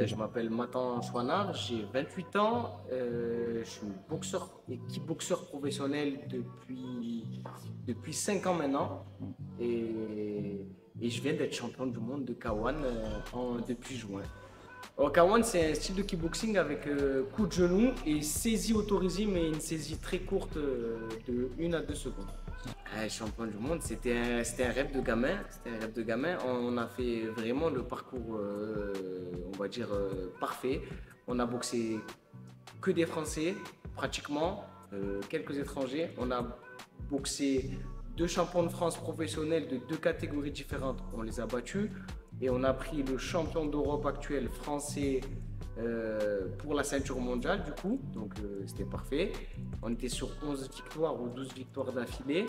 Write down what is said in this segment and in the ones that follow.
Je m'appelle Matan Chouinard, j'ai 28 ans, je suis boxeur et kickboxeur professionnel depuis 5 ans maintenant et je viens d'être champion du monde de K1 depuis juin. Alors, K1 c'est un style de kickboxing avec coup de genou et saisie autorisée mais une saisie très courte de 1 à 2 secondes. Champion du monde, c'était un rêve de gamin. C'était un rêve de gamin. On a fait vraiment le parcours, on va dire, parfait. On a boxé que des Français, pratiquement, quelques étrangers. On a boxé 2 champions de France professionnels de 2 catégories différentes. On les a battus et on a pris le champion d'Europe actuel français pour la ceinture mondiale du coup, donc c'était parfait. On était sur 11 victoires ou 12 victoires d'affilée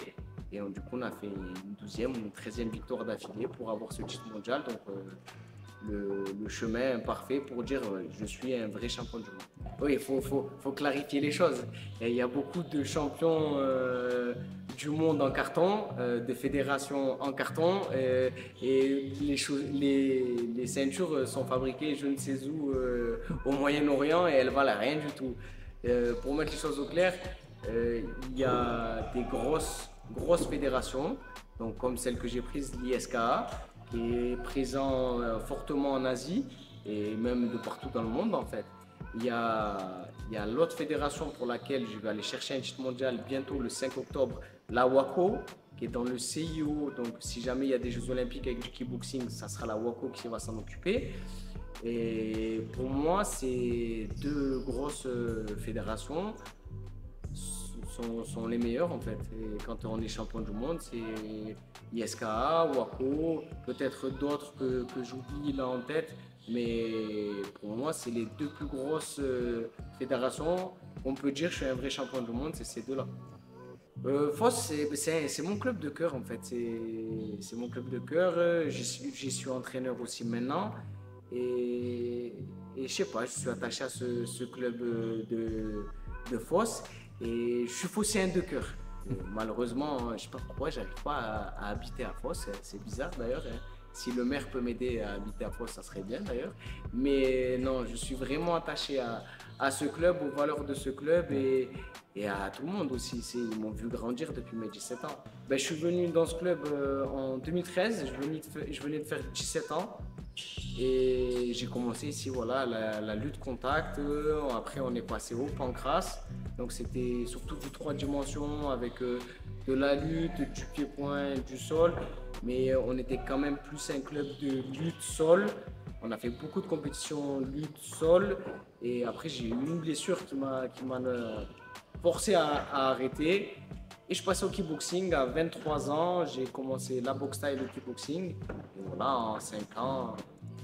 et du coup on a fait une 12e ou une 13e victoire d'affilée pour avoir ce titre mondial. Donc le chemin parfait pour dire je suis un vrai champion du monde. Oui, faut clarifier les choses. Et il y a beaucoup de champions du monde en carton, de fédérations en carton, et les ceintures sont fabriquées je ne sais où au Moyen-Orient et elles valent rien du tout. Pour mettre les choses au clair, il y a des grosses fédérations, donc comme celle que j'ai prise, l'ISKA, qui est présent fortement en Asie et même de partout dans le monde en fait. Il y a l'autre fédération pour laquelle je vais aller chercher un titre mondial bientôt le 5 octobre, la WACO, qui est dans le CIO. Donc si jamais il y a des Jeux Olympiques avec du kickboxing, ça sera la WACO qui va s'en occuper. Et pour moi, ces 2 grosses fédérations sont les meilleures en fait. Et quand on est champion du monde, c'est ISKA, WACO, peut-être d'autres que j'oublie là en tête. Mais pour moi, c'est les 2 plus grosses fédérations. On peut dire que je suis un vrai champion du monde, c'est ces deux-là. Foss, c'est mon club de cœur en fait. C'est mon club de cœur. J'y suis entraîneur aussi maintenant. Et je sais pas, je suis attaché à ce club de Foss. Et je suis phocéen de cœur. Malheureusement, je sais pas pourquoi, j'arrive pas à habiter à Foss. C'est bizarre d'ailleurs, hein. Si le maire peut m'aider à habiter à Foss, ça serait bien d'ailleurs. Mais non, je suis vraiment attaché à ce club, aux valeurs de ce club et à tout le monde aussi. Ils m'ont vu grandir depuis mes 17 ans. Je suis venu dans ce club en 2013, je venais de faire 17 ans. Et j'ai commencé ici, voilà, la lutte contact. Après, on est passé au pancrace. Donc, c'était surtout du 3 dimensions avec de la lutte, du pied-point, du sol. Mais on était quand même plus un club de lutte-sol. On a fait beaucoup de compétitions lutte-sol. Et après, j'ai eu une blessure qui m'a forcé à arrêter. Et je suis passé au kickboxing à 23 ans. J'ai commencé la boxe style et le kickboxing. Et voilà, en 5 ans,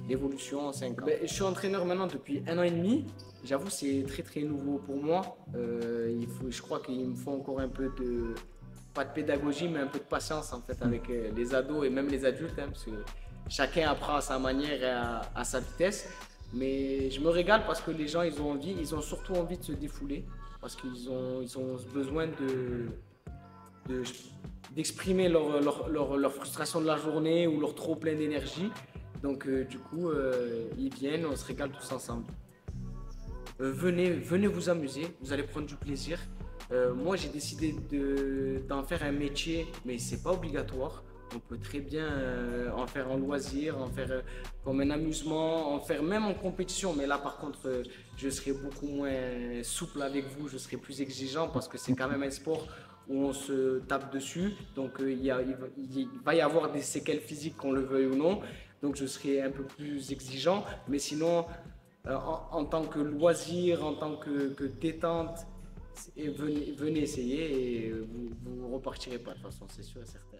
l'évolution en 5 ans. Je suis entraîneur maintenant depuis 1 an et demi. J'avoue, c'est très nouveau pour moi. Je crois qu'il me faut encore un peu pas de pédagogie, mais un peu de patience en fait avec les ados et même les adultes, hein, parce que chacun apprend à sa manière et à sa vitesse. Mais je me régale parce que les gens, ils ont surtout envie de se défouler, parce qu'ils ont besoin d'exprimer leur frustration de la journée ou leur trop plein d'énergie. Donc du coup, ils viennent, on se régale tous ensemble. Venez vous amuser, vous allez prendre du plaisir. Moi, j'ai décidé d'en faire un métier, mais c'est pas obligatoire. On peut très bien en faire un loisir, en faire comme un amusement, en faire même en compétition. Mais là, par contre, je serai beaucoup moins souple avec vous, je serai plus exigeant parce que c'est quand même un sport où on se tape dessus. Donc, il va y avoir des séquelles physiques, qu'on le veuille ou non. Donc, je serai un peu plus exigeant. Mais sinon, en tant que loisir, en tant que détente, venez essayer et vous ne repartirez pas de toute façon, c'est sûr et certain.